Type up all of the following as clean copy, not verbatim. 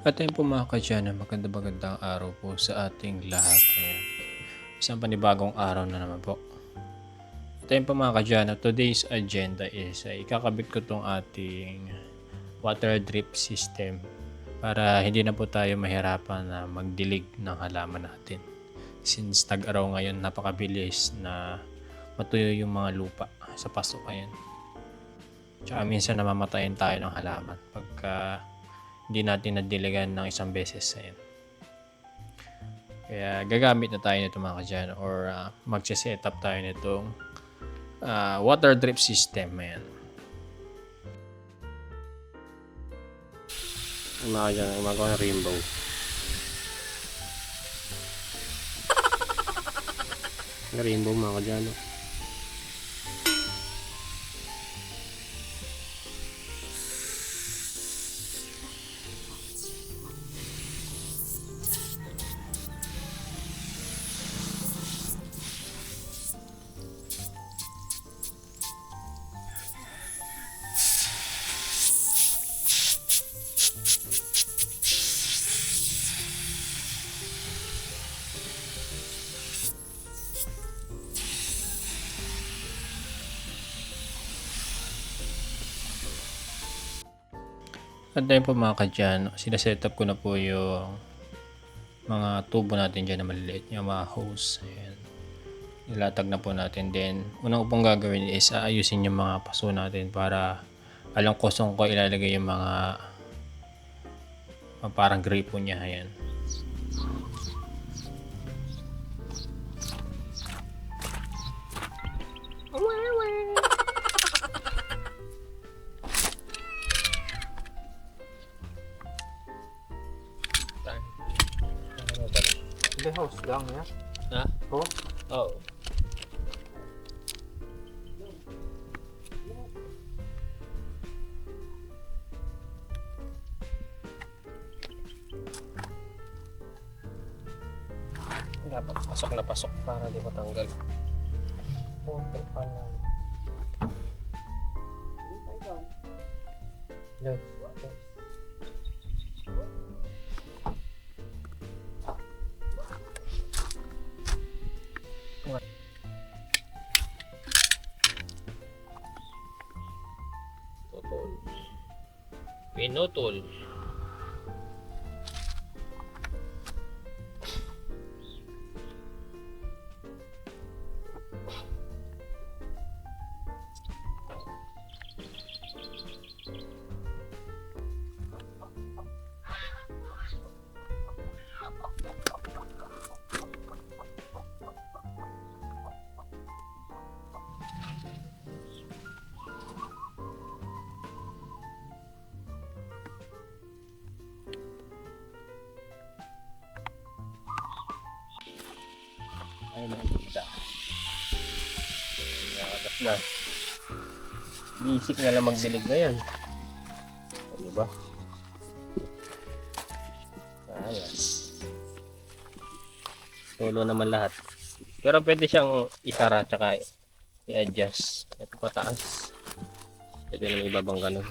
At ayun po mga kadyana, magandang araw po sa ating lahat. Ayan. Isang panibagong araw na naman po. At ayun po mga kadyana, today's agenda is ikakabit ko tong ating water drip system para hindi na po tayo mahirapan na magdilig ng halaman natin. Since tag-araw ngayon, napakabilis na matuyo yung mga lupa sa paso. Ayan. Tsaka minsan namamatayan tayo ng halaman pagka hindi natin nadiligan ng isang beses. Ayan. Kaya gagamit na tayo nito mga kadyan or magse-set up tayo nitong water drip system. Ayan. Mga kadyan, gumagawa ng rainbow. Rainbow mga kadyan. At dahil po mga kadyan, sinasetup ko na po yung mga tubo natin dyan na maliliit, yung mga hose. Ayan. Nilatag na po natin. Then, unang pong gagawin is aayusin yung mga paso natin para alam ko saan ko ilalagay yung mga parang gripo niya. Ayan. The house lang ya? Ha? Oh? Oo. Dapat pasok na pasok para di matanggal. Punta pa lang. Yes. Tutol. Pinutol. Ay, nakikita. Nakatas na. Basic na lang magdilig na yan. Ano ba? Ayan. Tulo naman lahat. Pero pwede siyang isara tsaka i-adjust. Ito pataas. Pwede naman ibabang ganun.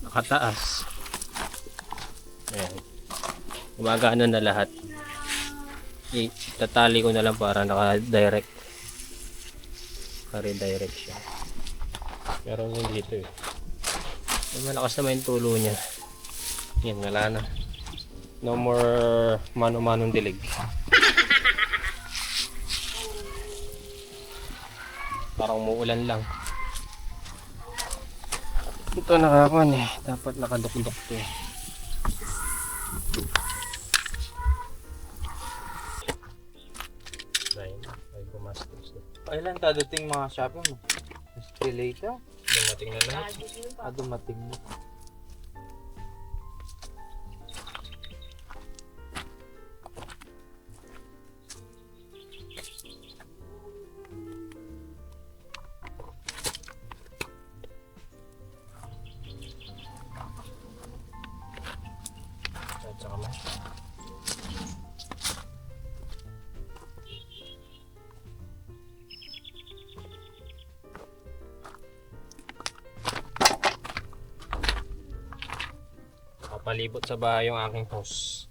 Nakataas. Ayan. Gumagana na lahat. Itatali ko na lang para naka-direct. Naka-redirect siya. Meron yung dito eh. Malakas naman yung tulo niya. Yan, wala na. No more mano-manong dilig. Parang muulan lang. Ito nakakuan eh. Dapat nakadukdok to eh. Ay gumastos. Kailan dadating mga shopping mo? Stay later? Dumating na lahat. Dumating na. At saka mas. Palibot sa bahay yung aking hose.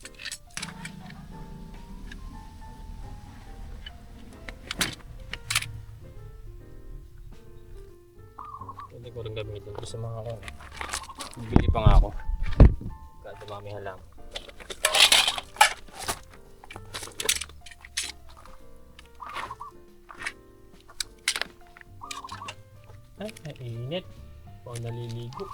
Pwede ko rin gamitin ito sa mga bibili pa nga ako. Kaya dumami halang. Ay, mainit. Pao naliligo.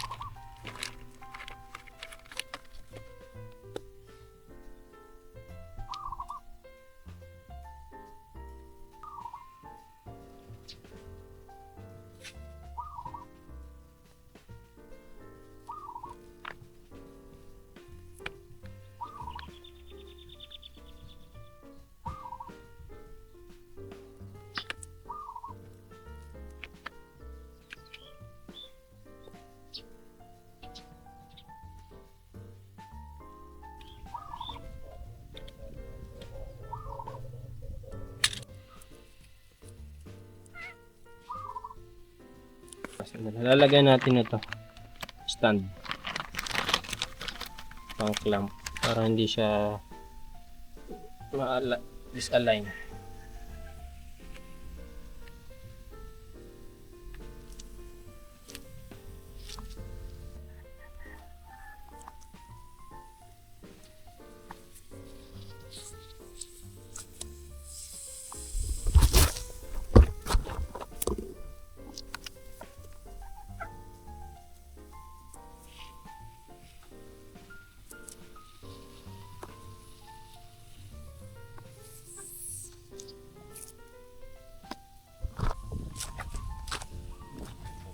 So, nalalagay natin ito stand pang clamp para hindi siya disalign.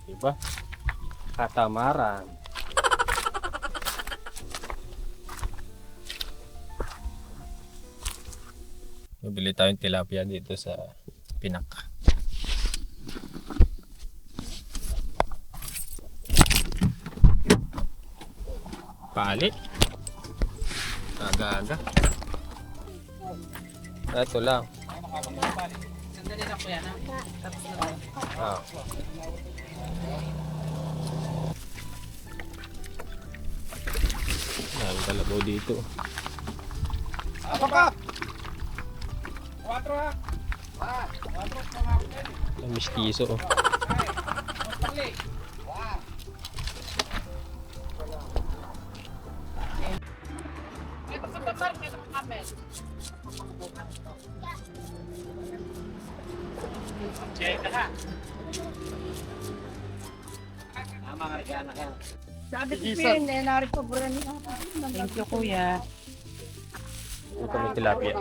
Diba? Katamaran. Bibili tayong tilapia dito sa Pinak. Pali. Aga-aga. Ito lang. Sandali lang po yan, ha? Tapos na tayo. Ah. Ang kalabaw dito. Apa pa? 4 ha? Ang mistiso. Oh. Ito sa pasar, ito sa kamen. Check ka ha? Tama nga rin yan. Sabi ko Pin, narin pa bura niya. Thank you, kuya. Ito may tilapia.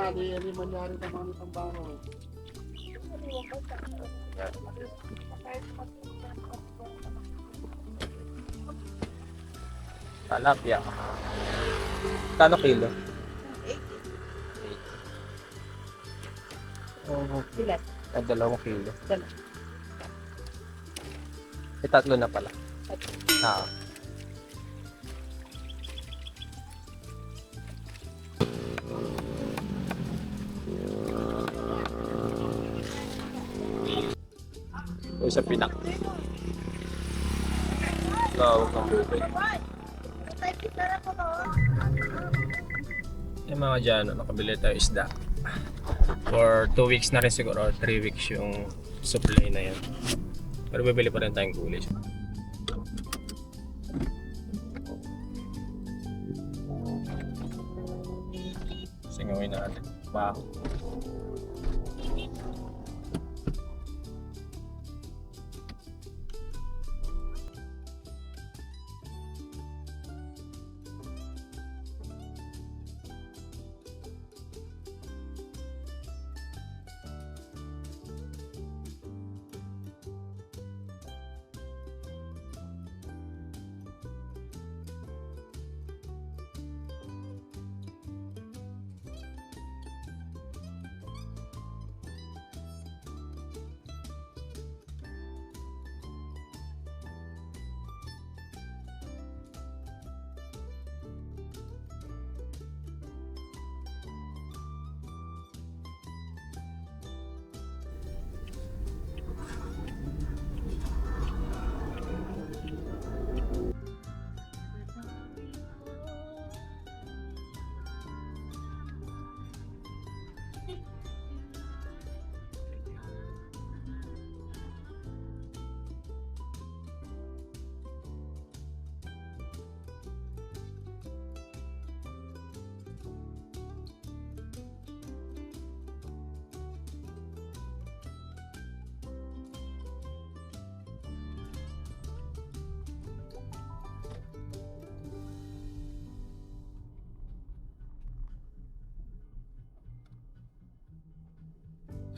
Tilapia. Kano kilo? 80. Oh, Ilan? 2 kilo. Dalawa. Eh, 3 na pala. Ah. O sa Pinak. Lawag ng bukid. Yung mga dyan, nakabili tayo isda. For 2 weeks na rin siguro, or 3 weeks yung supply na yan. Pero bibili pa rin tayong gulay. Singawin natin. Baho.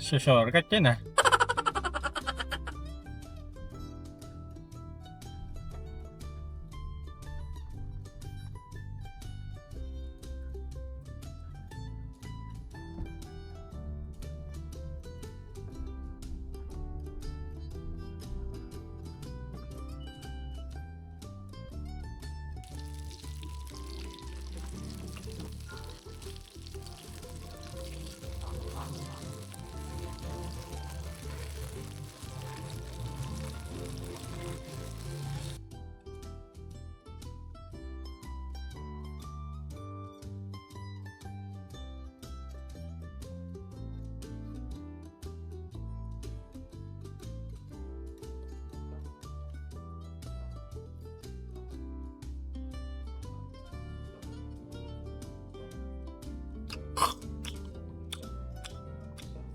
Shortcut yan ah.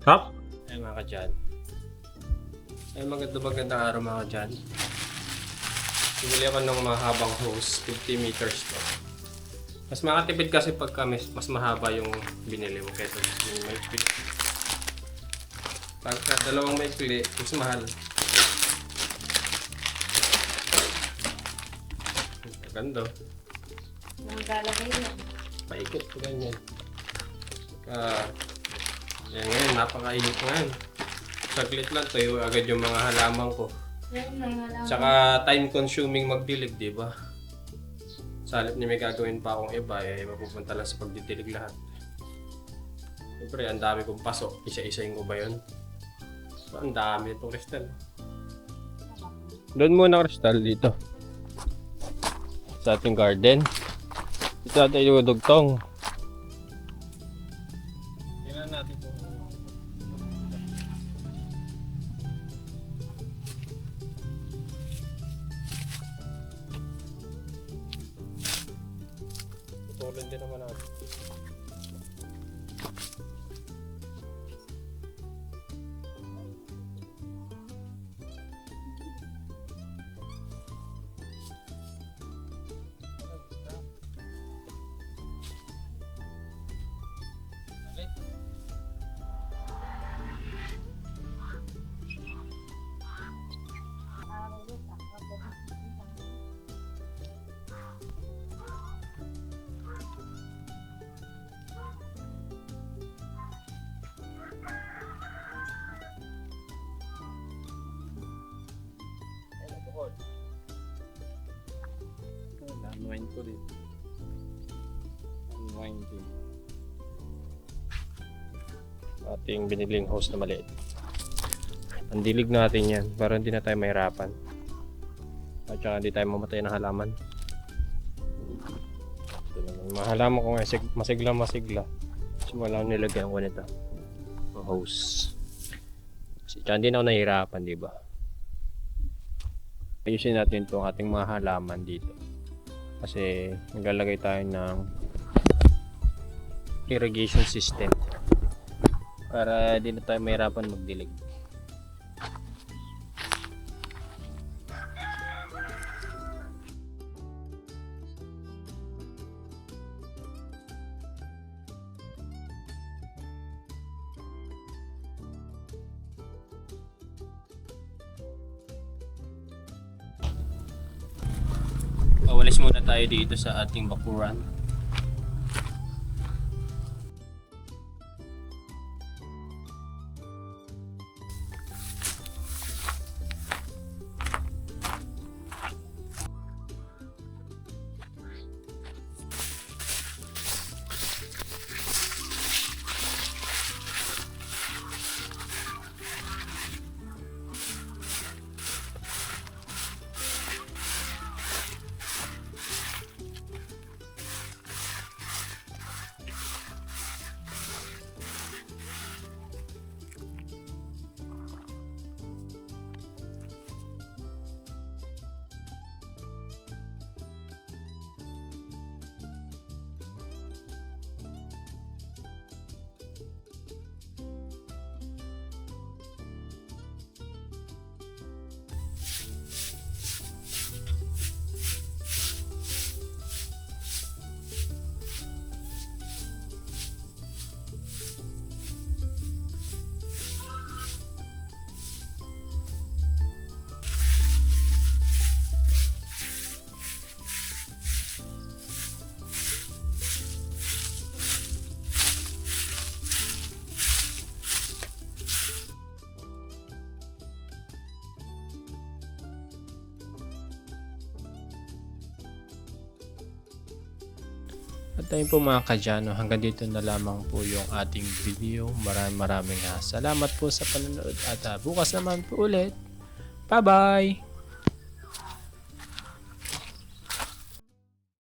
Hop! Ay mga kadyan. Ay magandang araw mga kadyan. Bumili ako ng mahabang hose, 50 meters to. Mas makatipid kasi pagka mas mahaba yung binili mo kaysa yung maikli. Pagka dalawang maikli, mas mahal. Ganda. Ang lalagay na. Paikot ko ganyan. Yan ngayon, napakainit ngayon. Saglit lang, tuyo agad yung mga halaman ko. Yan, nangalang. Tsaka time consuming magdilig, di ba? Sa halip ni may gagawin pa akong iba, mapupunta lang sa pagdidilig lahat. Siyempre, ang dami kong pasok. Isa-isayin ko ba yun? So, ang dami itong kristal. Doon muna kristal dito. Sa ating garden. Ito natin yung dugtong. Tingnan natin kung putulin din naman natin. Unwind ko dito. Unwind din. Ating biniling hose na maliit. Pandilig natin yan para hindi na tayo mahirapan. At saka hindi tayo mamatay ng halaman. Ito naman. Mga halaman ko nga masigla. Simula ko nilagyan ko nito. Ang hose. Tsaka hindi na ako nahihirapan, di ba? Ayusin natin itong ating mga halaman dito. Kasi maglalagay tayo ng irrigation system para di na tayo mahirapan magdilig. Walis muna tayo dito sa ating bakuran. At ayun po mga kadyano, hanggang dito na lamang po yung ating video. Maraming salamat po sa panonood at bukas naman po ulit. Bye-bye!